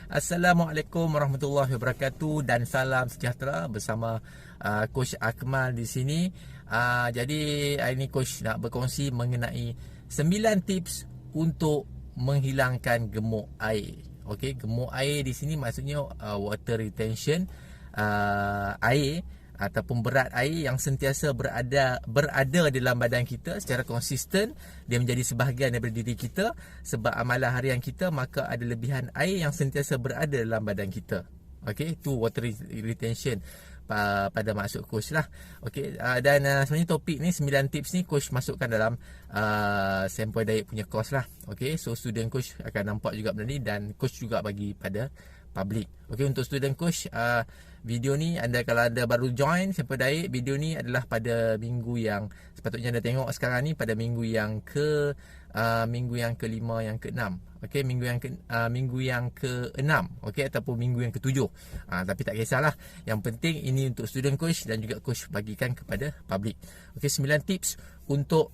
Assalamualaikum warahmatullahi wabarakatuh dan salam sejahtera bersama Coach Akmal di sini. Jadi hari ini Coach nak berkongsi mengenai 9 tips untuk menghilangkan gemuk air. Okey, gemuk air di sini maksudnya water retention, air ataupun berat air yang sentiasa berada dalam badan kita secara konsisten. Dia menjadi sebahagian daripada diri kita. Sebab amalan harian kita, maka ada lebihan air yang sentiasa berada dalam badan kita. Okey, itu water retention pada maksud coach lah. Okey, dan sebenarnya topik ni 9 tips ni coach masukkan dalam Sempoi Diet punya course lah. Okey, so student coach akan nampak juga benda ni dan coach juga bagi pada public. Okey, untuk student coach, video ni anda kalau ada baru join Sempoi Diet, video ni adalah pada minggu yang sepatutnya anda tengok sekarang ni, pada minggu yang kelima, yang keenam. Okey, minggu yang keenam, okey, ataupun minggu yang ketujuh. Tapi tak kisahlah. Yang penting ini untuk student coach dan juga coach bagikan kepada public. Okey, 9 tips untuk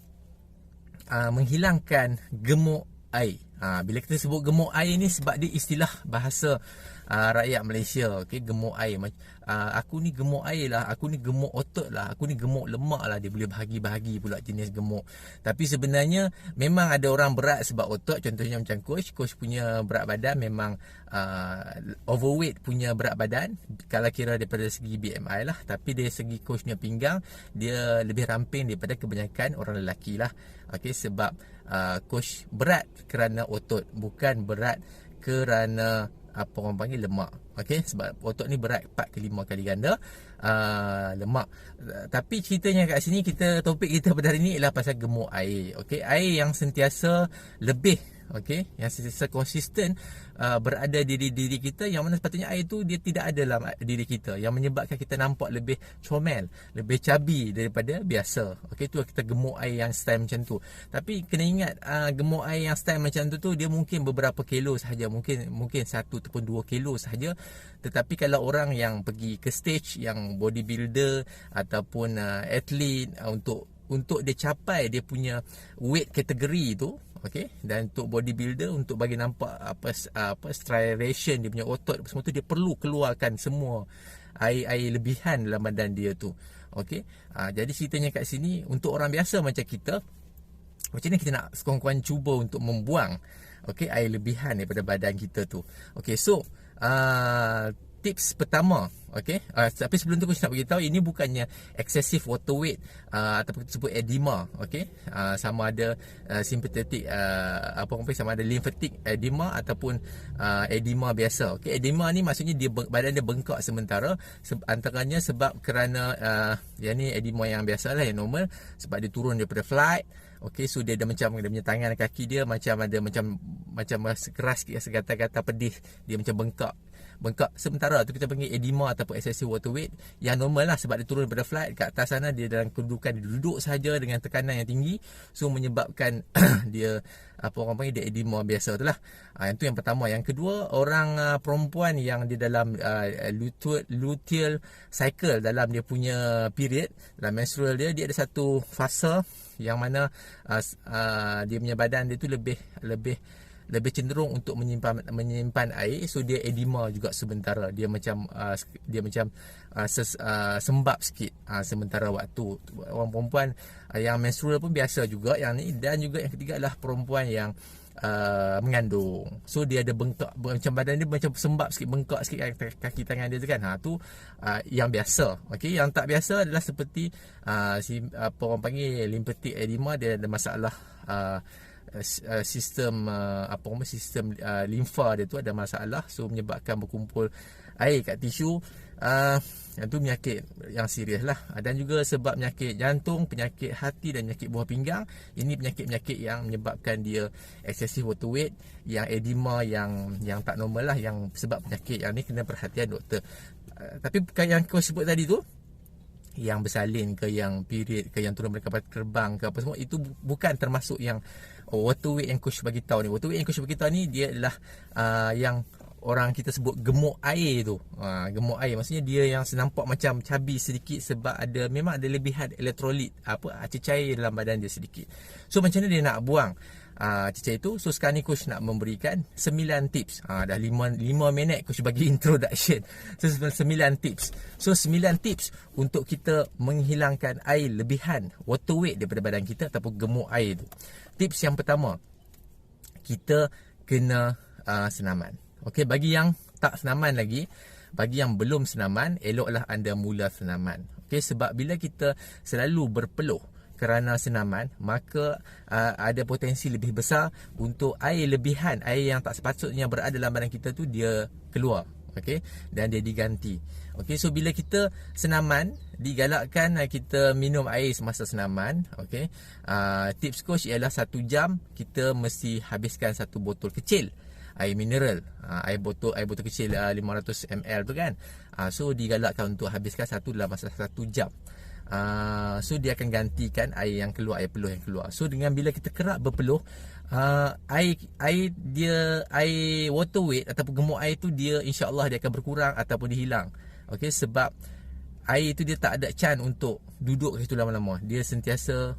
menghilangkan gemuk air. Bila kita sebut gemuk air ni sebab dia istilah bahasa rakyat Malaysia. Okey, gemuk air. Aku ni gemuk air lah, aku ni gemuk otot lah, aku ni gemuk lemak lah. Dia boleh bahagi-bahagi pula jenis gemuk. Tapi sebenarnya memang ada orang berat sebab otot. Contohnya macam coach punya berat badan memang overweight punya berat badan kalau kira daripada segi BMI lah. Tapi dari segi coach punya pinggang, dia lebih ramping daripada kebanyakan orang lelaki lah. Okey, sebab coach berat kerana otot, bukan berat kerana apa orang panggil lemak. Okey, sebab otot ni berat 4 ke 5 kali ganda lemak. Tapi ceritanya kat sini, topik kita pada hari ni ialah pasal gemuk air. Okey, air yang sentiasa lebih, okey, yang sentiasa konsisten berada di diri kita, yang mana sepatutnya air tu dia tidak ada dalam diri kita, yang menyebabkan kita nampak lebih comel, lebih cabi daripada biasa. Okey, tu kita gemuk air yang style macam tu. Tapi kena ingat, gemuk air yang style macam tu dia mungkin beberapa kilo sahaja, mungkin 1 ataupun 2 kilo sahaja. Tetapi kalau orang yang pergi ke stage yang bodybuilder ataupun atlet, untuk dia capai dia punya weight kategori tu, okey, dan untuk bodybuilder, untuk bagi nampak apa striation dia punya otot semua tu, dia perlu keluarkan semua air lebihan dalam badan dia tu. Okey, jadi ceritanya kat sini untuk orang biasa macam kita, macam ni kita nak sekurang-kurang cuba untuk membuang, okey, air lebihan daripada badan kita tu. Okey, so tips pertama, okey, tapi sebelum tu aku nak beritahu, ini bukannya excessive water weight ataupun kita sebut edema. Okey, sama ada sympathetic sama ada lymphatic edema ataupun edema biasa. Okey, edema ni maksudnya badan dia bengkak sementara, antaranya sebab kerana yang ni edema yang biasa lah, yang normal, sebab dia turun daripada flight. Okey, so dia ada macam, dia punya tangan kaki dia macam keras sikit, gatal-gatal pedih, dia macam bengkak. Sementara tu kita panggil edema ataupun excessive water weight, yang normal lah sebab dia turun daripada flight. Kat atas sana dia dalam kedudukan dia duduk sahaja dengan tekanan yang tinggi, so menyebabkan dia orang panggil dia edema biasa tu lah. Yang tu yang pertama. Yang kedua, orang perempuan yang di dalam luteal cycle, dalam dia punya period, dalam menstrual dia ada satu fasa yang mana dia punya badan dia tu lebih cenderung untuk menyimpan air, so dia edema juga sementara. Dia macam sembab sikit sementara waktu. Orang perempuan yang menstrual pun biasa juga yang ni. Dan juga yang ketiga adalah perempuan yang mengandung, so dia ada bengkak, macam badan dia macam sembab sikit, bengkak sikit kaki tangan dia tu kan. Tu yang biasa. Okey, yang tak biasa adalah seperti orang panggil lymphatic edema. Dia ada masalah sistem sistem limfa dia tu ada masalah, so menyebabkan berkumpul air kat tisu. Yang tu penyakit yang serius lah. Dan juga sebab penyakit jantung, penyakit hati dan penyakit buah pinggang. Ini penyakit-penyakit yang menyebabkan dia excessive water weight, yang edema yang tak normal lah, yang sebab penyakit yang ni kena perhatian doktor. Tapi yang kau sebut tadi tu, yang bersalin ke, yang period ke, yang turun dari kapal terbang ke, apa semua, itu bukan termasuk yang water weight yang coach bagi tahu ni. Water weight yang coach bagi tahu ni, dia adalah yang orang kita sebut gemuk air tu. Gemuk air maksudnya dia yang nampak macam cabi sedikit sebab memang ada lebihan elektrolit, cecair dalam badan dia sedikit. So macam mana dia nak buang cerita itu. So sekarang ni coach nak memberikan 9 tips. Dah 5 minit coach bagi introduction. So 9 tips. So 9 tips untuk kita menghilangkan air lebihan, water weight daripada badan kita ataupun gemuk air tu. Tips yang pertama, kita kena senaman. Okey, bagi yang tak senaman lagi, bagi yang belum senaman, eloklah anda mula senaman. Okey, sebab bila kita selalu berpeluh kerana senaman, maka ada potensi lebih besar untuk air lebihan, air yang tak sepatutnya berada dalam badan kita tu dia keluar. Okey, dan dia diganti. Okey, so bila kita senaman, digalakkan kita minum air semasa senaman. Okey, tips coach ialah 1 jam kita mesti habiskan 1 botol kecil air mineral. Air botol kecil 500 ml tu kan. So digalakkan untuk habiskan satu dalam masa 1 jam. So dia akan gantikan air yang keluar, air peluh yang keluar. So dengan bila kita kerap berpeluh, air water weight ataupun gemuk air tu dia insya-Allah dia akan berkurang ataupun dihilang. Okey, sebab air tu dia tak ada chance untuk duduk kat situ lama-lama. Dia sentiasa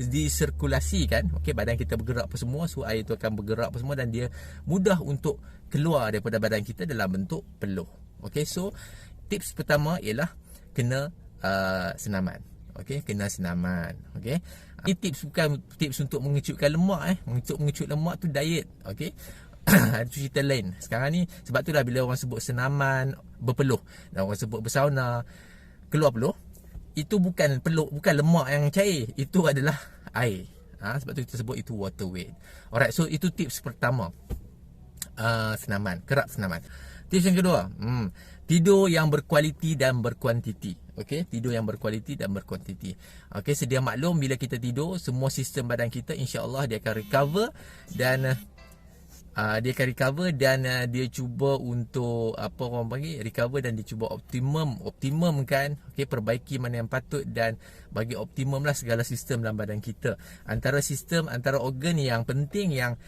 disirkulasikan. Okey, badan kita bergerak apa semua, so air tu akan bergerak apa semua dan dia mudah untuk keluar daripada badan kita dalam bentuk peluh. Okey, so tips pertama ialah kena senaman. Okey, kena senaman. Okey. Ini tips bukan tips untuk mengecutkan lemak Untuk mengecut lemak tu diet. Okey. Itu cerita lain. Sekarang ni sebab tu lah bila orang sebut senaman, berpeluh, dan orang sebut bersauna, keluar peluh, itu bukan peluh, bukan lemak yang cair, itu adalah air. Sebab tu kita sebut itu water weight. Alright, so itu tips pertama. Senaman, kerap senaman. Tips yang kedua, tidur yang berkualiti dan berkuantiti. Okey, tidur yang berkualiti dan berkuantiti. Okey, sedia maklum bila kita tidur, semua sistem badan kita insya-Allah dia akan recover dan dia cuba untuk apa orang panggil recover, dan dia cuba optimum kan. Okey, perbaiki mana yang patut dan bagi optimum lah segala sistem dalam badan kita. Antara organ yang penting yang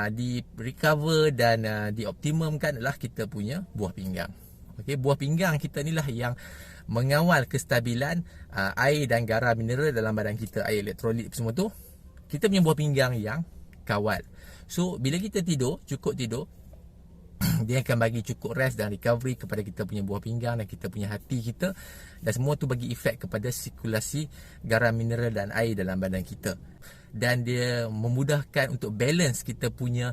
di recover dan dioptimumkan adalah kita punya buah pinggang. Okey, buah pinggang kita ni lah yang mengawal kestabilan air dan garam mineral dalam badan kita, air, elektrolit semua tu. Kita punya buah pinggang yang kawal. So bila kita tidur, cukup tidur, dia akan bagi cukup rest dan recovery kepada kita punya buah pinggang dan kita punya hati kita, dan semua tu bagi efek kepada sirkulasi garam mineral dan air dalam badan kita, dan dia memudahkan untuk balance kita punya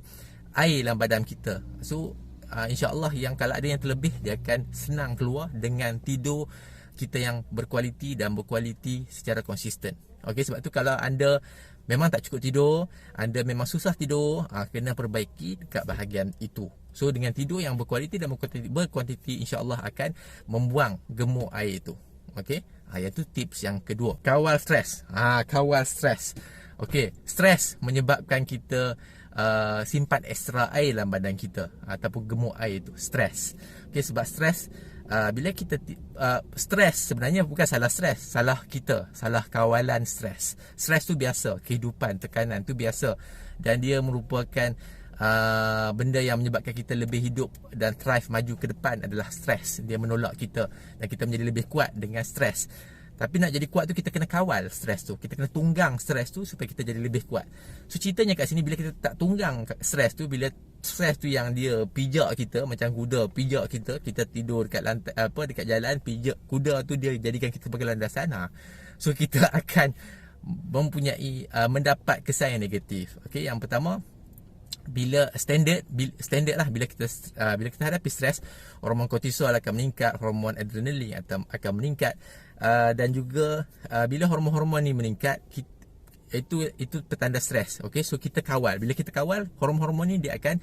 air dalam badan kita. So insya-Allah yang kalau ada yang terlebih, dia akan senang keluar dengan tidur kita yang berkualiti dan berkualiti secara konsisten. Okey, sebab tu kalau anda memang tak cukup tidur, anda memang susah tidur, kena perbaiki dekat bahagian itu. So dengan tidur yang berkualiti dan berkuantiti, insya-Allah akan membuang gemuk air itu. Okey, iaitu tips yang kedua. Kawal stres. Kawal stres. Okey, stres menyebabkan kita simpan ekstra air dalam badan kita ataupun gemuk air itu, stres. Okey, sebab stres, bila kita stres sebenarnya bukan salah stres, salah kita, salah kawalan stres. Stres tu biasa, kehidupan, tekanan tu biasa, dan dia merupakan benda yang menyebabkan kita lebih hidup dan thrive, maju ke depan adalah stres. Dia menolak kita dan kita menjadi lebih kuat dengan stres. Tapi nak jadi kuat tu kita kena kawal stres tu. Kita kena tunggang stres tu supaya kita jadi lebih kuat. So ceritanya kat sini, bila kita tak tunggang stres tu, bila stres tu yang dia pijak kita macam kuda pijak kita, kita tidur dekat lantai, dekat jalan, pijak kuda tu dia jadikan kita sebagai landasan. So kita akan mempunyai mendapat kesan yang negatif. Okey, yang pertama, bila standard lah, bila kita hadapi stres, hormon kortisol akan meningkat, hormon adrenalin akan meningkat, dan juga bila hormon-hormon ni meningkat, itu petanda stres. Okey, so kita kawal. Bila kita kawal, hormon-hormon ni dia akan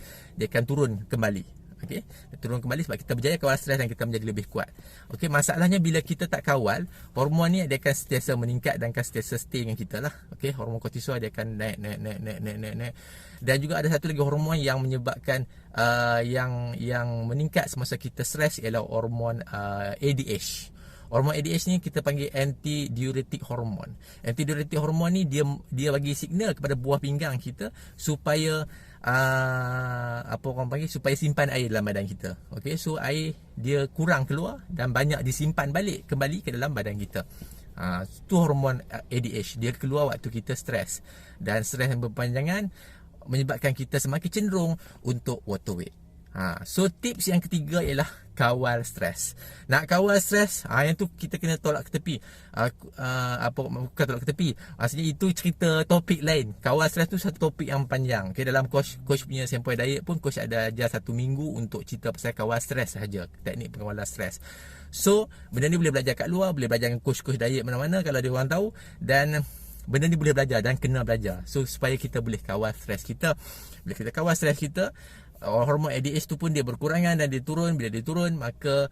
turun kembali. Okey, dia turun kembali sebab kita berjaya kawal stres dan kita menjadi lebih kuat. Okey, masalahnya bila kita tak kawal, hormon ni dia akan sentiasa meningkat dan akan sentiasa stay dengan kita lah. Okey, hormon kortisol dia akan naik. Dan juga ada satu lagi hormon yang menyebabkan yang meningkat semasa kita stres, ialah hormon ADH. Hormon ADH ni kita panggil antidiuretic hormone. Antidiuretic hormone ni dia bagi signal kepada buah pinggang kita supaya supaya simpan air dalam badan kita. Okey, so air dia kurang keluar dan banyak disimpan kembali ke dalam badan kita. Itu hormon ADH. Dia keluar waktu kita stres. Dan stres yang berpanjangan menyebabkan kita semakin cenderung untuk water weight. So tips yang ketiga ialah kawal stres. Nak kawal stres, yang tu kita kena tolak ke tepi. Bukan tolak ke tepi. Maksudnya itu cerita topik lain. Kawal stres tu satu topik yang panjang. Okay, dalam coach punya Sempoi Diet pun coach ada ajar 1 minggu untuk cerita pasal kawal stres sahaja. Teknik pengawalan stres. So, benda ni boleh belajar kat luar, boleh belajar dengan coach diet mana-mana kalau dia orang tahu, dan benda ni boleh belajar dan kena belajar. So, supaya kita boleh kawal stres kita. Bila kita kawal stres kita, hormon ADH tu pun dia berkurangan dan dia turun. Bila dia turun, maka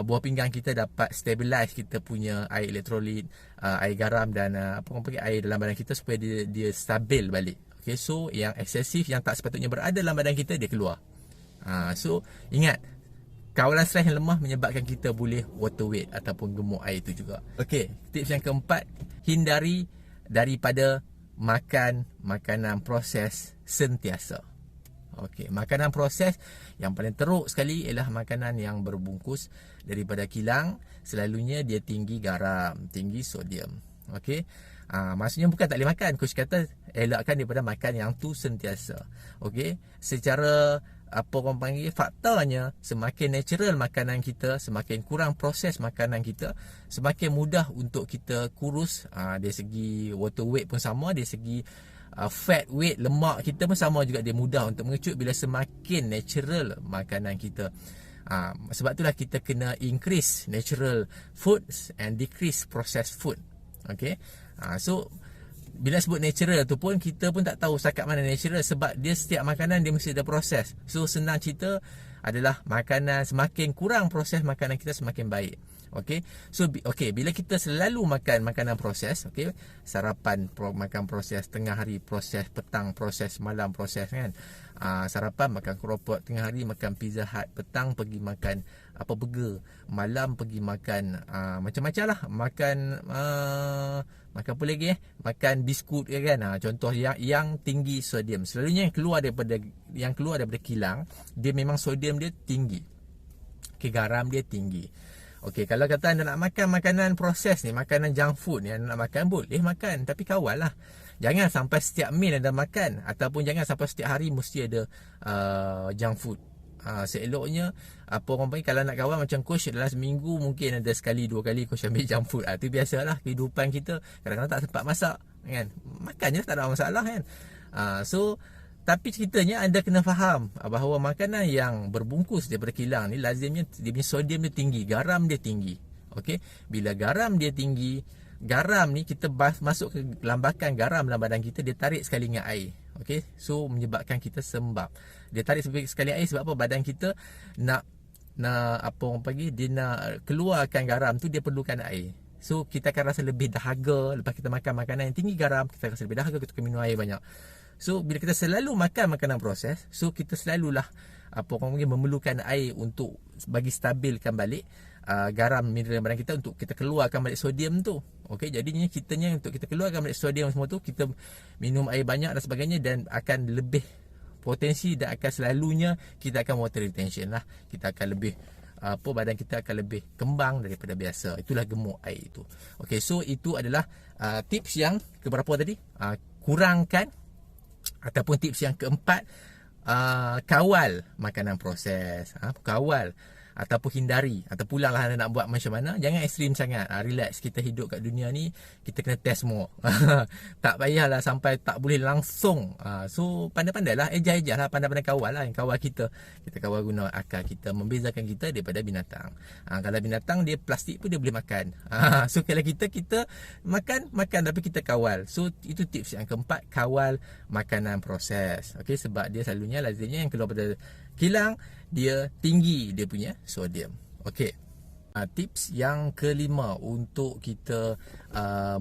buah pinggang kita dapat stabilize kita punya air elektrolit, air garam dan air dalam badan kita supaya dia stabil balik. Okay, so yang eksesif, yang tak sepatutnya berada dalam badan kita, dia keluar. So ingat, kawalan stres yang lemah menyebabkan kita boleh water weight ataupun gemuk air itu juga. Okay, tips yang keempat, hindari daripada makan makanan proses sentiasa. Okey, makanan proses yang paling teruk sekali ialah makanan yang berbungkus daripada kilang. Selalunya dia tinggi garam, tinggi sodium. Okey. Maksudnya bukan tak boleh makan. Coach kata elakkan daripada makan yang tu sentiasa. Okey. Secara apa orang panggil, faktanya semakin natural makanan kita, semakin kurang proses makanan kita, semakin mudah untuk kita kurus. Dari segi water weight pun sama, dari segi fat weight, lemak kita pun sama juga, dia mudah untuk mengecut bila semakin natural makanan kita. Sebab itulah kita kena increase natural foods and decrease processed food. Okay. So bila sebut natural tu pun, kita pun tak tahu setakat mana natural, sebab dia setiap makanan dia mesti ada proses. So senang cerita adalah makanan, semakin kurang proses makanan kita, semakin baik. Okey. So bila kita selalu makan makanan proses, okey, sarapan makan proses, tengah hari proses, petang proses, malam proses kan. Sarapan makan keropok, tengah hari makan Pizza Hut, petang pergi makan burger, malam pergi makan macam-macam lah, makan apa lagi makan biskut kan. Contoh yang tinggi sodium. Selalunya yang keluar daripada kilang, dia memang sodium dia tinggi. Okey, garam dia tinggi. Okey, kalau kata anda nak makan makanan proses ni, makanan junk food ni, anda nak makan, boleh makan, tapi kawal lah. Jangan sampai setiap meal anda makan, ataupun jangan sampai setiap hari mesti ada junk food. Seeloknya orang panggil, kalau nak kawal macam coach, dalam seminggu mungkin ada sekali 2 kali coach ambil junk food. Itu biasalah kehidupan kita. Kadang-kadang tak sempat masak kan, makan je tak ada masalah kan. Tapi ceritanya anda kena faham bahawa makanan yang berbungkus daripada kilang ni, lazimnya dia punya sodium dia tinggi, garam dia tinggi. Okey, bila garam dia tinggi, garam ni kita masuk ke lambakan garam dalam badan kita, dia tarik sekali dengan air. Okey, so menyebabkan kita sembab. Dia tarik sekali air sebab apa? Badan kita nak orang panggil, dia nak keluarkan garam tu, dia perlukan air. So kita akan rasa lebih dahaga lepas kita makan makanan yang tinggi garam, kita rasa lebih dahaga, kita akan minum air banyak. So bila kita selalu makan makanan proses, so kita selalulah memerlukan air untuk bagi stabilkan balik garam mineral badan kita, untuk kita keluarkan balik sodium tu. Okey, jadinya untuk kita keluarkan balik sodium semua tu, kita minum air banyak dan sebagainya, dan akan lebih potensi, dan akan selalunya kita akan water retention lah. Kita akan lebih badan kita akan lebih kembang daripada biasa. Itulah gemuk air itu. Okey, so itu adalah tips yang keberapa tadi? Kurangkan, ataupun tips yang keempat, kawal makanan proses. Kawal ataupun hindari, atau pulanglah anda nak buat macam mana. Jangan ekstrim sangat. Relax, kita hidup kat dunia ni, kita kena test more. Tak payahlah sampai tak boleh langsung. So pandai-pandailah, ejah-ejah lah, pandai-pandai kawal lah. Yang kawal kita kawal guna akal kita, membezakan kita daripada binatang. Kalau binatang dia plastik pun dia boleh makan. So kalau kita makan tapi kita kawal. So itu tips yang keempat, kawal makanan proses. Okey, sebab dia selalunya, lazimnya yang keluar pada kilang, dia tinggi dia punya sodium. Okey. Tips yang kelima untuk kita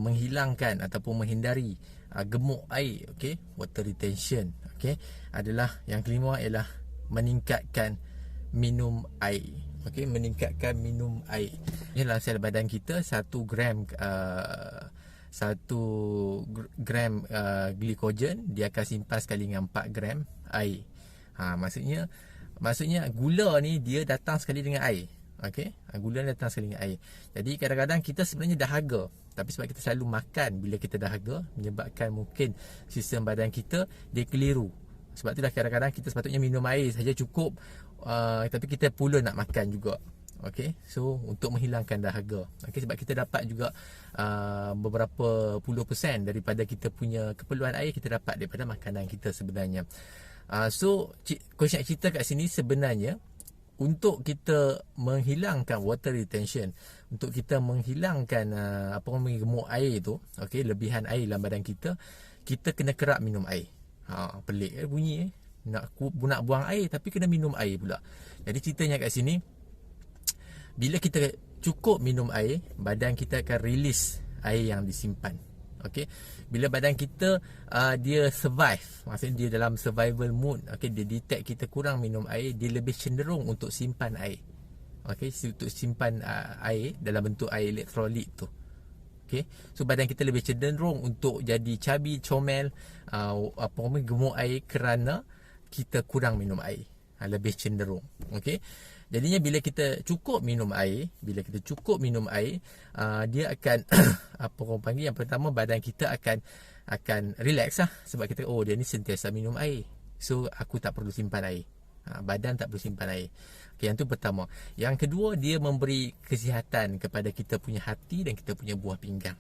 menghilangkan ataupun menghindari gemuk air, okey, water retention, okey, adalah yang kelima ialah meningkatkan minum air. Okey, meningkatkan minum air. Dalam sel badan kita 1 gram glikogen dia akan simpan sekali dengan 4 gram air. Maksudnya gula ni dia datang sekali dengan air. Okey, gula datang sekali dengan air. Jadi kadang-kadang kita sebenarnya dahaga, tapi sebab kita selalu makan bila kita dahaga, menyebabkan mungkin sistem badan kita dia keliru. Sebab itulah kadang-kadang kita sepatutnya minum air saja cukup, tapi kita pula nak makan juga. Okey, so untuk menghilangkan dahaga. Okey, sebab kita dapat juga beberapa puluh persen daripada kita punya keperluan air kita dapat daripada makanan kita sebenarnya. So coach nak cerita kat sini sebenarnya untuk kita menghilangkan water retention, untuk kita menghilangkan gemuk air tu, okey, lebihan air dalam badan kita, kita kena kerap minum air. Pelik bunyi nak buang air tapi kena minum air pula. Jadi ceritanya kat sini, bila kita cukup minum air, badan kita akan release air yang disimpan. Okey, bila badan kita dia survive, maksudnya dia dalam survival mood, okey, dia detect kita kurang minum air, dia lebih cenderung untuk simpan air. Okey, untuk simpan air dalam bentuk air elektrolit tu. Okey, so badan kita lebih cenderung untuk jadi cabi, comel, gemuk air kerana kita kurang minum air. Lebih cenderung. Okey, jadinya bila kita cukup minum air, dia akan apa orang panggil, yang pertama badan kita akan relax lah, sebab kita dia ni sentiasa minum air, so aku tak perlu simpan air. Badan tak perlu simpan air. Okay, yang tu pertama. Yang kedua, dia memberi kesihatan kepada kita punya hati dan kita punya buah pinggang.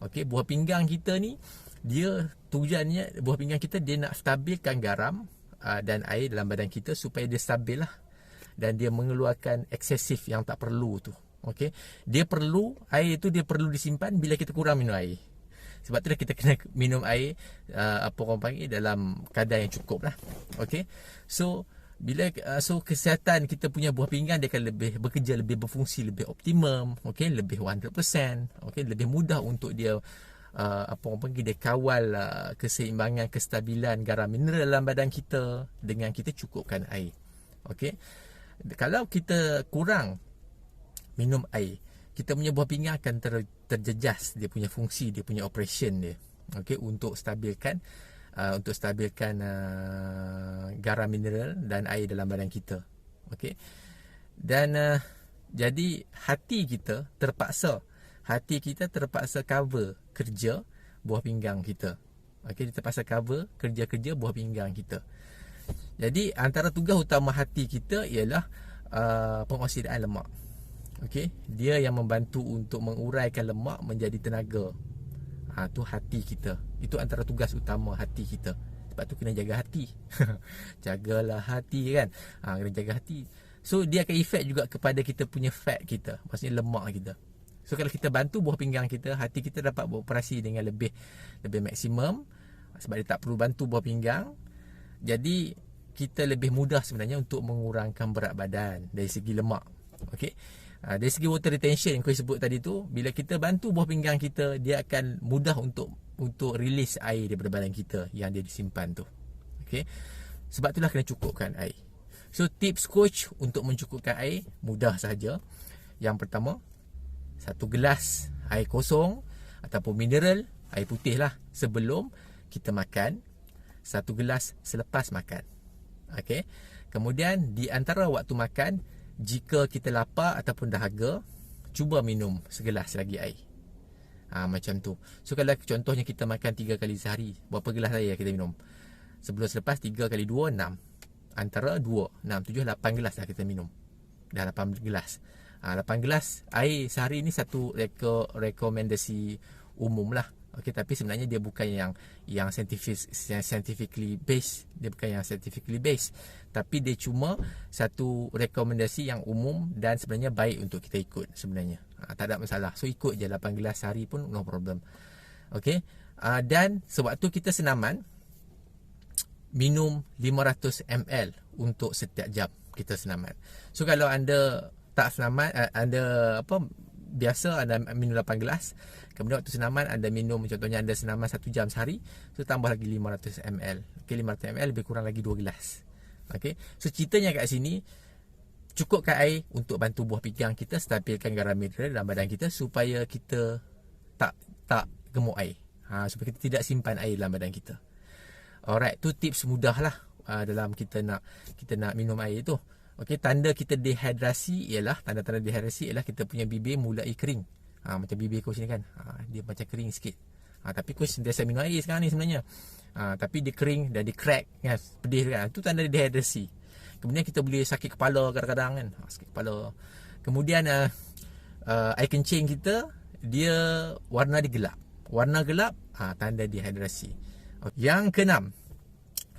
Okey, buah pinggang kita ni, dia tujuannya, buah pinggang kita dia nak stabilkan garam dan air dalam badan kita supaya dia stabil lah, dan dia mengeluarkan eksesif yang tak perlu tu. Okey, dia perlu air tu, dia perlu disimpan bila kita kurang minum air. Sebab tu kita kena minum air dalam kadar yang cukup lah. Okey, so bila kesihatan kita punya buah pinggang dia akan lebih bekerja, lebih berfungsi, lebih optimum. Okey, lebih 100%. Okey, lebih mudah untuk dia dia kawal keseimbangan, kestabilan garam mineral dalam badan kita dengan kita cukupkan air. Okey, kalau kita kurang minum air, kita punya buah pinggang akan terjejas dia punya fungsi, dia punya operation dia. Okey, untuk stabilkan garam mineral dan air dalam badan kita. Okey, dan jadi hati kita terpaksa cover kerja buah pinggang kita. Okey, dia terpaksa cover kerja buah pinggang kita. Jadi antara tugas utama hati kita ialah pengoksidaan lemak. Okey, dia yang membantu untuk menguraikan lemak menjadi tenaga. Tu hati kita. Itu antara tugas utama hati kita. Sebab tu kena jaga hati. Jagalah hati kan. Kena jaga hati. So dia akan efek juga kepada kita punya fat kita, maksudnya lemak kita. So kalau kita bantu buah pinggang kita, hati kita dapat beroperasi dengan lebih maksimum, sebab dia tak perlu bantu buah pinggang. Jadi kita lebih mudah sebenarnya untuk mengurangkan berat badan dari segi lemak. Okey, dari segi water retention yang saya sebut tadi tu, bila kita bantu buah pinggang kita, dia akan mudah untuk release air daripada badan kita yang dia disimpan tu. Okey, sebab itulah kena cukupkan air. So tips coach untuk mencukupkan air mudah saja. Yang pertama, 1 gelas air kosong ataupun mineral, air putih lah, sebelum kita makan, 1 gelas selepas makan. Okey, kemudian di antara waktu makan, jika kita lapar ataupun dahaga, cuba minum segelas lagi air. Macam tu. So kalau contohnya kita makan 3 kali sehari, berapa gelas air kita minum? Sebelum selepas 3 kali 2, 6. Antara 2, 6, 7, 8 gelas lah kita minum. Dah 8 gelas. 8 gelas air sehari ni satu rekomendasi umum lah. Okey, tapi sebenarnya dia bukan yang scientifically based, dia bukan yang scientifically based, tapi dia cuma satu rekomendasi yang umum dan sebenarnya baik untuk kita ikut sebenarnya. Tak ada masalah. So ikut je 8 gelas sehari pun no problem. Okey, dan sewaktu kita senaman, minum 500 ml untuk setiap jam kita senaman. So kalau anda tak senaman, anda biasa anda minum 8 gelas, kemudian waktu senaman anda minum, contohnya anda senaman 1 jam sehari, so tambah lagi 500 ml. Okey, 500 ml lebih kurang lagi 2 gelas. Okey, so ceritanya kat sini, cukupkan air untuk bantu buah pinggang kita stabilkan garam mineral dalam badan kita supaya kita tak gemuk air. Supaya kita tidak simpan air dalam badan kita. Alright, tu tips mudah lah dalam kita nak minum air tu. Okey, tanda kita dehidrasi ialah, tanda-tanda dehidrasi ialah kita punya bibir mulai kering. Macam bibir coach ni kan, dia macam kering sikit. Tapi coach sentiasa minum air sekarang ni sebenarnya. Tapi dia kering dan dia crack kan, pedih kan. Itu tanda dehidrasi. Kemudian kita boleh sakit kepala kadang-kadang kan, sakit kepala. Kemudian air kencing kita dia warna dia gelap. Warna gelap, tanda dehidrasi. Yang keenam,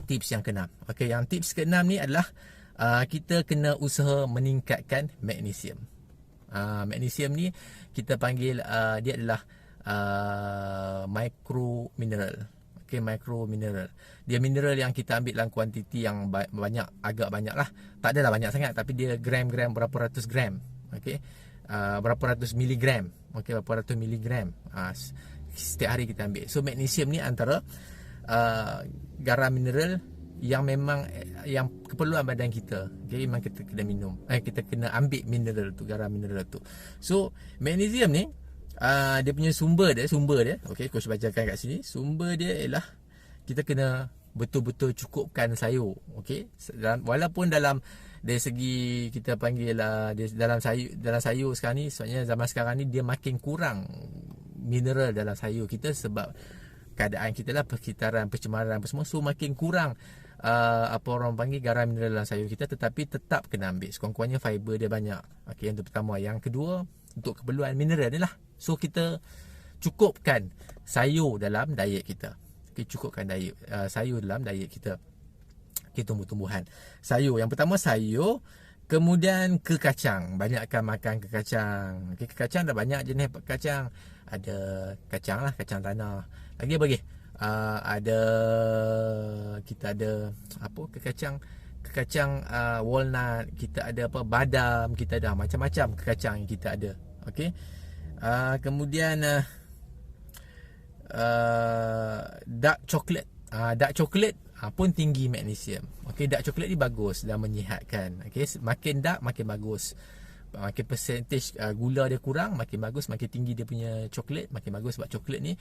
tips yang keenam. Okey, yang tips keenam ni adalah kita kena usaha meningkatkan magnesium. Magnesium ni kita panggil dia adalah micro mineral. Okey, micro mineral. Dia mineral yang kita ambil dalam kuantiti yang banyak, agak banyak lah. Tak adalah banyak sangat, tapi dia gram-gram, berapa ratus gram. Okey, berapa ratus miligram. Okey, berapa ratus miligram. Setiap hari kita ambil. So magnesium ni antara garam mineral yang memang yang keperluan badan kita. Okay, memang kita kena minum. Kita kena ambil mineral tu, garam mineral tu. So magnesium ni dia punya sumber dia. Okey, coach bacakan kat sini. Sumber dia ialah kita kena betul-betul cukupkan sayur. Okey, walaupun dalam dari segi kita panggil dalam sayur sekarang ni, sebenarnya zaman sekarang ni dia makin kurang mineral dalam sayur kita sebab keadaan kita lah, persekitaran, pencemaran apa semua, so makin kurang apa orang panggil garam mineral dalam sayur kita, tetapi tetap kena ambil. Sekurang-kurangnya fiber dia banyak. Okey, yang tu pertama. Yang kedua, untuk keperluan mineral ni lah. So kita cukupkan sayur dalam diet kita. Okey, cukupkan sayur dalam diet kita. Okey, tumbuh-tumbuhan. Sayur. Yang pertama sayur, kemudian ke kacang. Banyakkan makan ke kacang. Okey, ke kacang dah banyak jenis kacang. Ada kacang lah, kacang tanah. Lagi apa lagi? Kita ada apa, kekacang walnut, kita ada apa, badam, kita ada macam-macam kekacang yang kita ada. Okey, kemudian dark chocolate. Dark chocolate pun tinggi magnesium. Okey, dark chocolate ni bagus dan menyihatkan. Okey, makin dark makin bagus. Makin percentage gula dia kurang, makin bagus. Makin tinggi dia punya coklat, makin bagus. Sebab coklat ni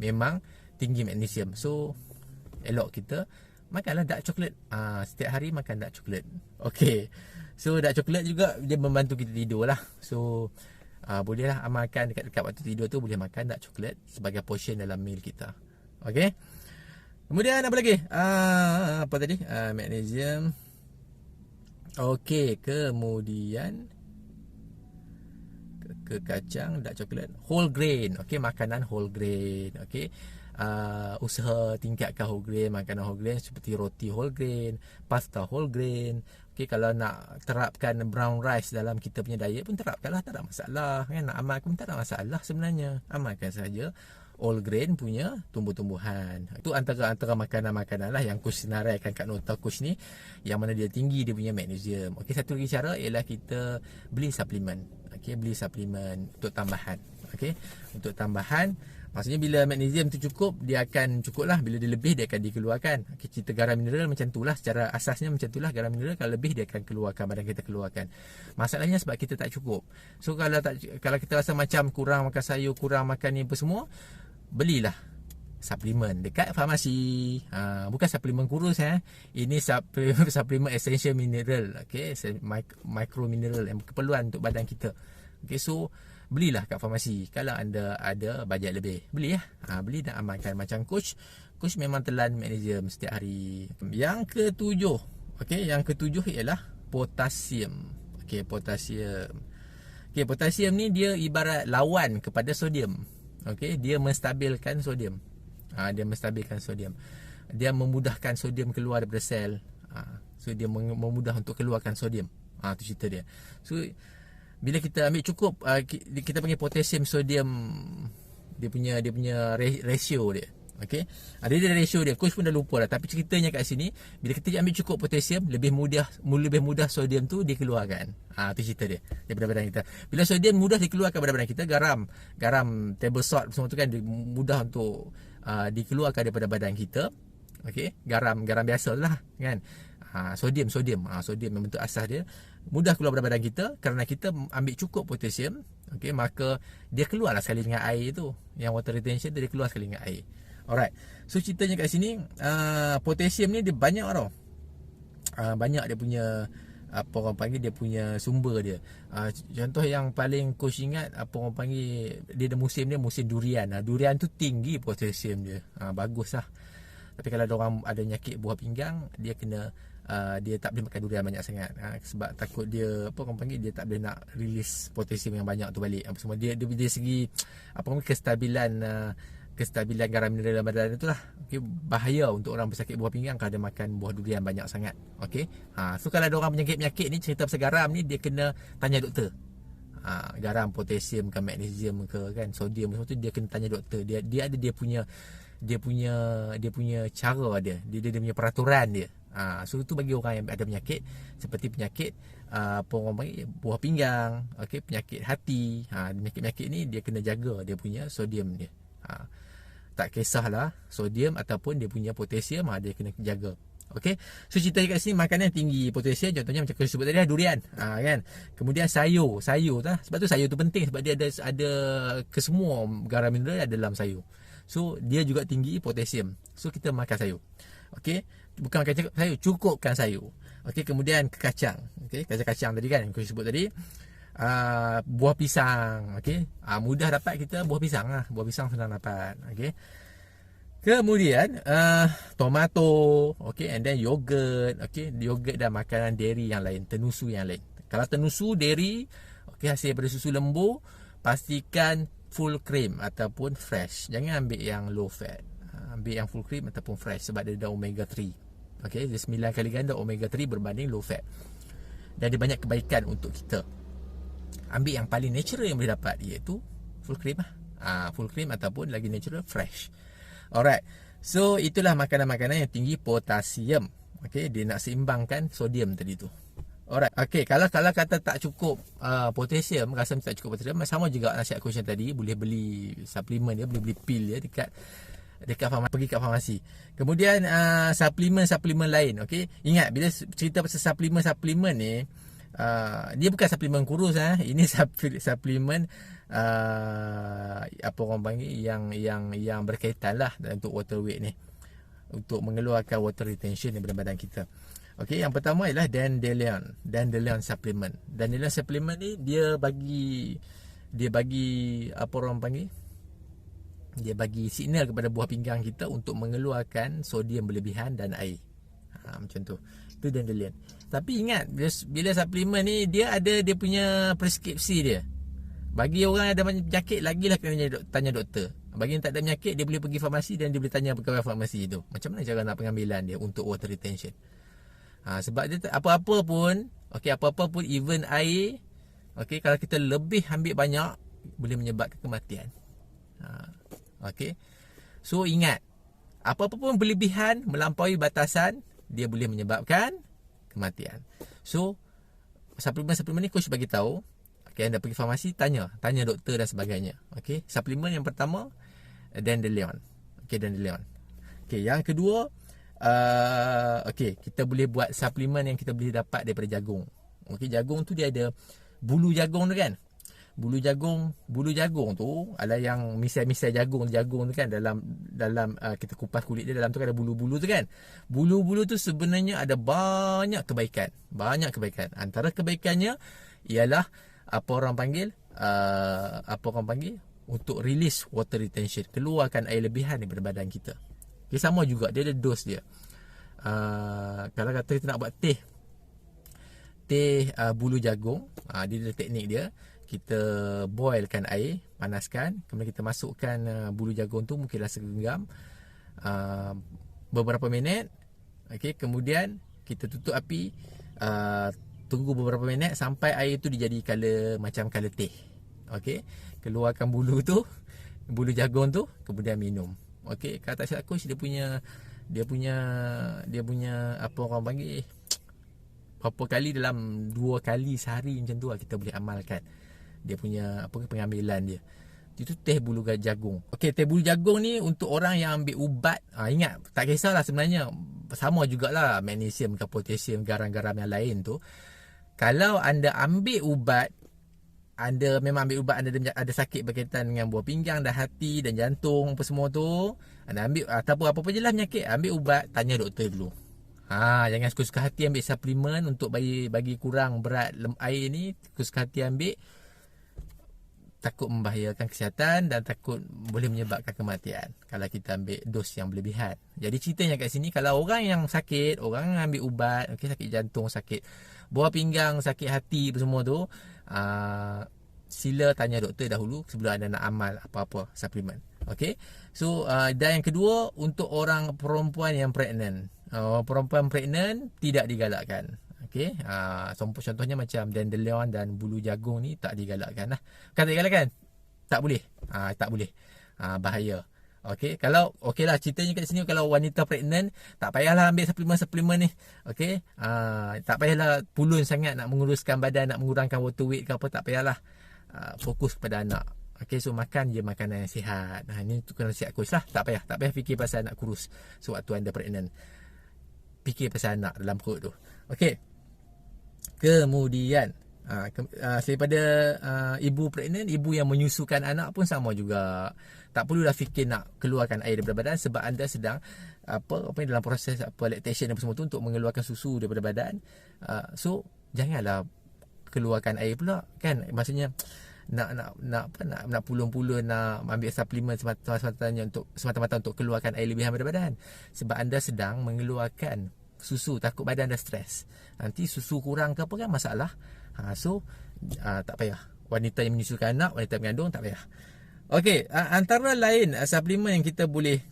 memang tinggi magnesium. So elok kita makanlah dark coklat. Setiap hari makan dark coklat. Okey, so dark coklat juga dia membantu kita tidur lah. So bolehlah amalkan dekat waktu tidur tu, boleh makan dark coklat sebagai portion dalam meal kita. Okey, kemudian apa lagi? Apa tadi? Magnesium. Okey, kemudian ke kacang, dark coklat, whole grain. Okey, makanan whole grain. Okey, usaha tingkatkan whole grain, makanan whole grain seperti roti whole grain, pasta whole grain. Okey, kalau nak terapkan brown rice dalam kita punya diet pun terapkanlah, tak ada masalah kan. Nak amalkan pun tak ada masalah sebenarnya. Amalkan saja whole grain punya tumbuh-tumbuhan. Itu antara makanan-makanan lah yang coach senaraikan kat nota coach ni, yang mana dia tinggi dia punya magnesium. Okey, satu lagi cara ialah kita beli suplemen. Okey, beli suplemen untuk tambahan. Okey, untuk tambahan, maksudnya bila magnesium tu cukup, dia akan cukup lah. Bila dia lebih, dia akan dikeluarkan. Okey, cerita garam mineral macam tu lah. Secara asasnya macam tu lah. Garam mineral kalau lebih, dia akan keluarkan, badan kita keluarkan. Masalahnya sebab kita tak cukup. So kalau kita rasa macam kurang makan sayur, kurang makan ni apa semua, belilah suplemen dekat farmasi. Bukan suplemen kurus ini suplemen essential mineral. Okey, micro mineral yang keperluan untuk badan kita. Okey, so belilah kat farmasi. Kalau anda ada bajet lebih, beli beli dan amalkan. Macam coach memang telan magnesium setiap hari. Yang ketujuh, okey, yang ketujuh ialah potasium. Okey, potasium. Okey, potasium ni dia ibarat lawan kepada sodium. Okey, dia menstabilkan sodium. Dia menstabilkan sodium. Dia memudahkan sodium keluar daripada sel. So dia memudah untuk keluarkan sodium. Tu cerita dia. So bila kita ambil cukup, kita panggil potasium sodium, dia punya ratio dia. Okey, ada ratio dia. Coach pun dah lupa dah, tapi ceritanya kat sini, bila kita ambil cukup potasium, lebih mudah sodium tu dikeluarkan. Tu cerita dia daripada badan kita. Bila sodium mudah dikeluarkan daripada badan kita, garam table salt semua tu kan mudah untuk dikeluarkan daripada badan kita. Okey, garam biasa lah kan. Sodium membentuk asas dia mudah keluar daripada badan kita kerana kita ambil cukup potasium. Okey, maka dia keluarlah sekali dengan air tu. Yang water retention dia keluar sekali dengan air. Alright. So ceritanya kat sini potasium ni dia banyak tau. Banyak dia punya apa orang panggil dia punya sumber dia. Contoh yang paling coach ingat, apa orang panggil, dia ada musim durian. Durian tu tinggi potasium dia. Bagus lah. Tapi kalau ada orang ada penyakit buah pinggang, dia kena dia tak boleh makan durian banyak sangat. Sebab takut dia, apa orang panggil, dia tak boleh nak release potasium yang banyak tu balik. Apa semua dia segi apa orang panggil, kestabilan garam mineral dalam badan tu lah. Okay, bahaya untuk orang bersakit buah pinggang kalau dia makan buah durian banyak sangat. Okay. So kalau ada orang penyakit ni, cerita pasal garam ni, dia kena tanya doktor. Garam, potasium ke, magnesium ke, kan, sodium semua tu dia kena tanya doktor. Dia ada dia punya cara dia punya peraturan dia. So tu bagi orang yang ada penyakit seperti penyakit apa orang panggil, buah pinggang, okey, penyakit hati, penyakit ni dia kena jaga dia punya sodium dia. Tak kisahlah sodium ataupun dia punya potasium, dia kena jaga. Okey. So cerita kat sini makanan tinggi potasium, contohnya macam aku sebut tadi durian, kan. Kemudian sayur lah. Sebab tu sayur tu penting, sebab dia ada kesemua garam mineral ada dalam sayur. So dia juga tinggi potasium. So kita makan sayur. Okey. Bukan makan sayur, cukupkan sayur. Okey, kemudian kacang. Okey, kacang tadi kan aku sebut tadi. Buah pisang, okey. Mudah dapat kita buah pisang lah. Buah pisang senang dapat, okey. Kemudian tomato, okey, and then yogurt, okey. Yogurt dan makanan dairy yang lain, tenusu yang lain. Kalau tenusu dairy, okey, hasil daripada susu lembu, pastikan full cream ataupun fresh. Jangan ambil yang low fat. Ambil yang full cream ataupun fresh sebab dia ada omega 3. Okey, dia 9 kali ganda omega 3 berbanding low fat. Dan dia banyak kebaikan untuk kita. Ambil yang paling natural yang boleh dapat, iaitu full cream lah. Full cream ataupun lagi natural, fresh. Alright. So itulah makanan-makanan yang tinggi potasium. Okey, dia nak seimbangkan sodium tadi tu. Alright. Okey, kalau kata tak cukup potasium, rasa tak cukup potasium, sama juga nasihat aku macam tadi, boleh beli suplemen dia, boleh beli pil dia dekat farmasi, pergi kat farmasi. Kemudian suplemen lain, okey. Ingat bila cerita pasal suplemen ni, dia bukan suplemen kurus, ini suplemen apa orang panggil, yang berkaitan lah untuk water weight ni, untuk mengeluarkan water retention daripada badan kita. Okey, yang pertama ialah dandelion supplement. Dandelion supplement ni dia bagi apa orang panggil, dia bagi signal kepada buah pinggang kita untuk mengeluarkan sodium berlebihan dan air. Macam tu. Itu dandelion. Tapi ingat, bila suplemen ni dia ada dia punya preskripsi dia. Bagi orang yang ada penyakit, lagilah kena tanya doktor. Bagi yang tak ada penyakit, dia boleh pergi farmasi dan dia boleh tanya pegawai farmasi tu, macam mana cara nak pengambilan dia untuk water retention. Sebab dia apa-apa pun, even air, okey, kalau kita lebih ambil banyak, boleh menyebabkan kematian. Okey. So ingat, apa-apa pun berlebihan melampaui batasan, dia boleh menyebabkan kematian. So suplemen ni coach bagi tahu. Okey, anda pergi farmasi, tanya doktor dan sebagainya. Okey, suplemen yang pertama dandelion. Okey, dandelion. Okey, yang kedua kita boleh buat suplemen yang kita boleh dapat daripada jagung. Okey, jagung tu dia ada bulu jagung tu kan. Bulu jagung tu adalah yang misai-misai jagung tu kan, dalam kita kupas kulit dia, dalam tu kan ada bulu-bulu tu kan. Bulu-bulu tu sebenarnya ada banyak kebaikan. Antara kebaikannya ialah apa orang panggil untuk release water retention, keluarkan air lebihan daripada badan kita. Okay, sama juga dia ada dos dia. Kalau kata kita nak buat teh bulu jagung, dia ada teknik dia. Kita boilkan air, panaskan, kemudian kita masukkan bulu jagung tu, mungkinlah segenggam, beberapa minit. Okey, kemudian kita tutup api, tunggu beberapa minit sampai air tu dijadi macam color teh. Okey, keluarkan bulu jagung tu, kemudian minum. Okey, kalau tak silap coach, dia punya apa orang panggil, berapa kali, dalam 2 kali sehari macam tu lah kita boleh amalkan dia punya pengambilan dia. Itu teh bulu jagung. Okey, teh bulu jagung ni untuk orang yang ambil ubat. Ingat, tak kisahlah sebenarnya, sama jugalah magnesium ke potasium, garam-garam yang lain tu. Kalau anda ambil ubat, anda memang ambil ubat, anda ada sakit berkaitan dengan buah pinggang dan hati dan jantung apa semua tu, anda ambil ataupun apa-apa je lah penyakit, ambil ubat, tanya doktor dulu. Jangan suka-suka hati ambil suplemen untuk bagi kurang berat air ni. Suka-suka hati ambil, takut membahayakan kesihatan dan takut boleh menyebabkan kematian kalau kita ambil dos yang berlebihan. Jadi ceritanya kat sini, kalau orang yang sakit, orang ambil ubat, okey, sakit jantung, sakit buah pinggang, sakit hati semua tu, sila tanya doktor dahulu sebelum anda nak amal apa-apa suplemen. Okey. So dan yang kedua, untuk orang perempuan yang pregnant. Perempuan pregnant tidak digalakkan. Okey. Contohnya macam dandelion dan bulu jagung ni tak digalakkan lah. Kan tak digalakkan? Tak boleh. Tak boleh. Bahaya. Okey. Kalau okey lah ceritanya kat sini, kalau wanita pregnant tak payahlah ambil suplemen-suplemen ni. Okey. Tak payahlah pulun sangat nak menguruskan badan, nak mengurangkan water weight ke apa, tak payahlah. Fokus kepada anak. Okey, so makan je makanan yang sihat. Ini tu kena sihat coach lah. Tak payah fikir pasal nak kurus sewaktu anda pregnant. Fikir pasal anak dalam perut tu. Okey. Kemudian daripada ibu pregnant, ibu yang menyusukan anak pun sama juga. Tak perlulah fikir nak keluarkan air daripada badan, sebab anda sedang dalam proses lactation dan semua tu untuk mengeluarkan susu daripada badan. So janganlah keluarkan air pula, kan? Maksudnya nak pulun-pulun nak ambil suplemen semata-mata untuk keluarkan air lebihan daripada badan, sebab anda sedang mengeluarkan susu, takut badan anda stres. Nanti susu kurang ke apa kan masalah. So tak payah. Wanita yang menyusukan anak, wanita mengandung, tak payah. Okey, antara lain suplemen yang kita boleh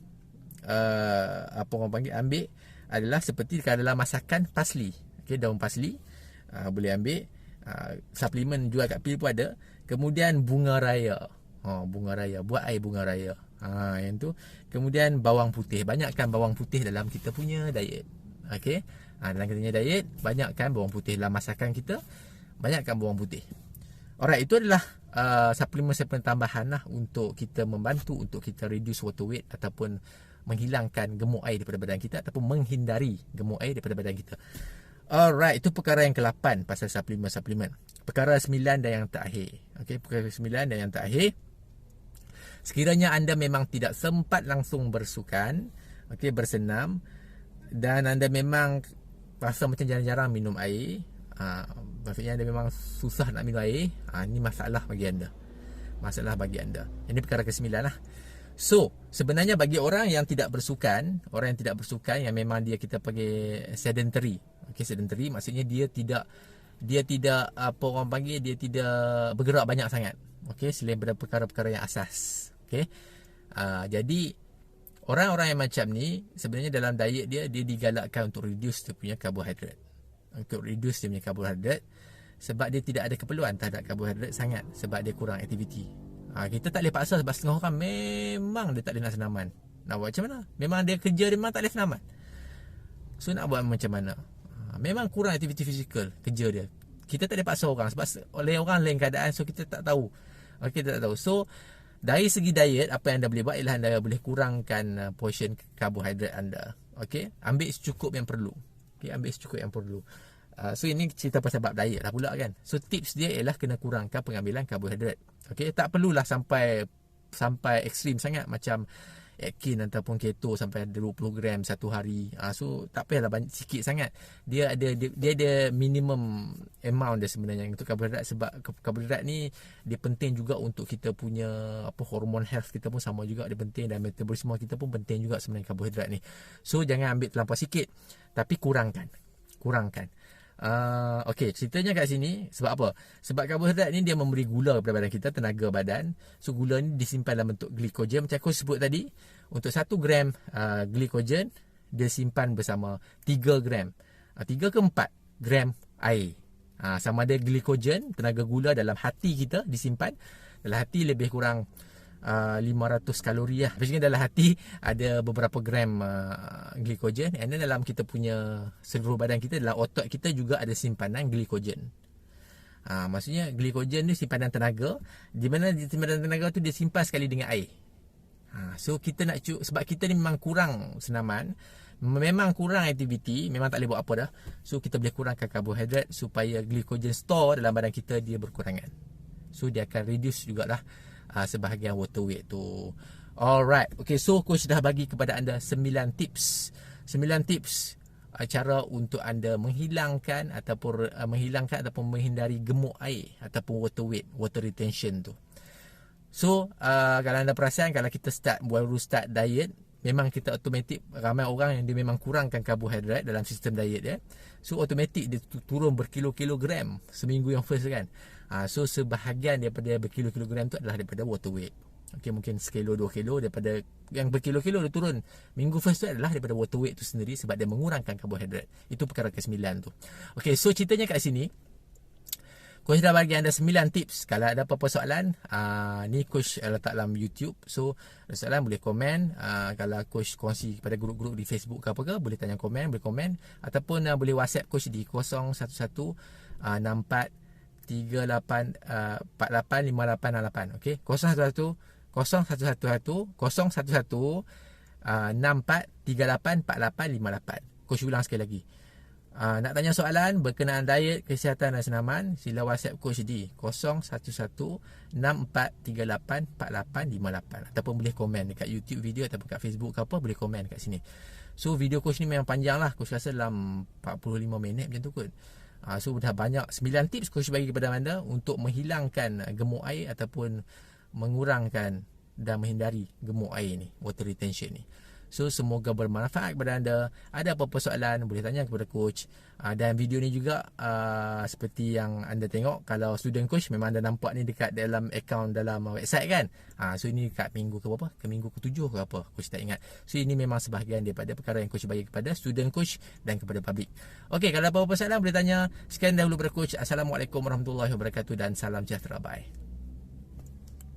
ambil adalah seperti dalam masakan parsley. Okey, daun parsley boleh ambil. Suplemen jual kat pil pun ada. Kemudian bunga raya. Bunga raya, buat air bunga raya. Yang tu. Kemudian bawang putih. Banyakkan bawang putih dalam kita punya diet. Okey. Dalam kita punya diet, banyakkan bawang putih dalam masakan kita. Banyakkan bawang putih. Alright, itu adalah suplemen-suplemen tambahan lah untuk kita membantu untuk kita reduce water weight ataupun menghilangkan gemuk air daripada badan kita ataupun menghindari gemuk air daripada badan kita. Alright, itu perkara yang ke-8 pasal suplemen-suplemen. Perkara 9 dan yang terakhir. Okey, perkara 9 dan yang terakhir. Sekiranya anda memang tidak sempat langsung bersukan, okey, bersenam, dan anda memang rasa macam jarang-jarang minum air, maksudnya anda memang susah nak minum air, ini masalah bagi anda. Masalah bagi anda. Ini perkara ke-9 lah. So, sebenarnya bagi orang yang tidak bersukan, yang memang kita panggil sedentary. Okey, sedentary maksudnya dia tidak dia tidak bergerak banyak sangat. Okey, selain daripada perkara-perkara yang asas. Okey. Jadi orang-orang yang macam ni sebenarnya dalam diet dia digalakkan untuk reduce dia punya karbohidrat. Untuk reduce dia punya karbohidrat sebab dia tidak ada keperluan terhadap karbohidrat sangat, sebab dia kurang aktiviti. Kita tak boleh paksa, sebab setengah orang memang dia tak boleh nak senaman. Nak buat macam mana? Memang dia kerja dia memang tak boleh senaman. So nak buat macam mana? Memang kurang aktiviti fizikal kerja dia. Kita tak boleh paksa orang sebab oleh orang lain keadaan, so kita tak tahu. Okey, kita tak tahu. So dari segi diet, apa yang anda boleh buat ialah anda boleh kurangkan portion karbohidrat anda. Okey, ambil secukup yang perlu. Okey, ambil secukup yang perlu. So ini cerita pasal bab diet lah pula kan. So tips dia ialah kena kurangkan pengambilan karbohidrat. Okey, tak perlulah sampai ekstrim sangat macam Atkins ataupun keto sampai ada 20 gram satu hari. So tak payahlah banyak, sikit sangat. Dia ada minimum amount dia sebenarnya untuk karbohidrat, sebab karbohidrat ni dia penting juga untuk kita punya hormon health kita pun sama juga dia penting, dan metabolisme kita pun penting juga sebenarnya karbohidrat ni. So jangan ambil terlampau sikit, tapi kurangkan. Okey, ceritanya kat sini sebab apa? Sebab karbohidrat ni dia memberi gula kepada badan kita, tenaga badan. So gula ni disimpan dalam bentuk glikogen macam aku sebut tadi. Untuk 1 gram glikogen dia simpan bersama 3 gram 3 ke 4 gram air. Sama ada glikogen, tenaga gula dalam hati kita disimpan. Dalam hati lebih kurang 500 kalori lah. Maksudnya dalam hati ada beberapa gram glikogen, and then dalam kita punya seluruh badan kita, dalam otot kita juga ada simpanan glikogen. Maksudnya glikogen ni simpanan tenaga, di mana simpanan tenaga tu dia simpan sekali dengan air. So kita nak sebab kita ni memang kurang senaman, memang kurang aktiviti, memang tak boleh buat apa dah. So kita boleh kurangkan karbohidrat supaya glikogen store dalam badan kita dia berkurangan. So dia akan reduce jugalah sebahagian water weight tu. Alright. Okay, so coach dah bagi kepada anda 9 tips. 9 tips cara untuk anda menghilangkan ataupun menghindari gemuk air ataupun water weight, water retention tu. So kalau anda perasan, kalau kita baru start diet, memang kita automatik, ramai orang yang dia memang kurangkan karbohidrat dalam sistem diet dia. So automatik dia turun berkilo-kilogram seminggu yang first kan. So sebahagian daripada berkilo-kilogram tu adalah daripada water weight. Okay, mungkin sekilo 2 kilo daripada yang berkilo-kilo dia turun minggu first tu adalah daripada water weight tu sendiri, sebab dia mengurangkan karbohidrat. Itu perkara ke-9 tu. Okay, so ceritanya kat sini Coach dah bagi anda 9 tips. Kalau ada apa-apa soalan, ni Coach letak dalam YouTube. So, ada soalan boleh komen. Kalau Coach kongsi kepada grup-grup di Facebook ke apa ke, boleh tanya komen, boleh komen. Ataupun boleh WhatsApp Coach di 011 64 38 48 5868. Okay, 011 64 38 4858. Coach ulang sekali lagi. Nak tanya soalan berkenaan diet, kesihatan dan senaman, sila WhatsApp Coach di 011 6438 4858. Ataupun boleh komen dekat YouTube video ataupun kat Facebook ke apa, boleh komen kat sini. So video Coach ni memang panjang lah. Coach rasa dalam 45 minit macam tu kot. So dah banyak 9 tips Coach bagi kepada anda untuk menghilangkan gemuk air ataupun mengurangkan dan menghindari gemuk air ni, water retention ni. So semoga bermanfaat kepada anda. Ada apa-apa soalan boleh tanya kepada Coach. Dan video ni juga seperti yang anda tengok, kalau student Coach memang anda nampak ni dekat dalam akaun dalam website kan. So ini dekat minggu ke berapa? Ke minggu ke-7 ke apa? Coach tak ingat. So ini memang sebahagian daripada perkara yang Coach bagi kepada student Coach dan kepada public. Okey, kalau apa-apa soalan boleh tanya. Sekian dahulu kepada Coach. Assalamualaikum warahmatullahi wabarakatuh dan salam sejahtera. Bye.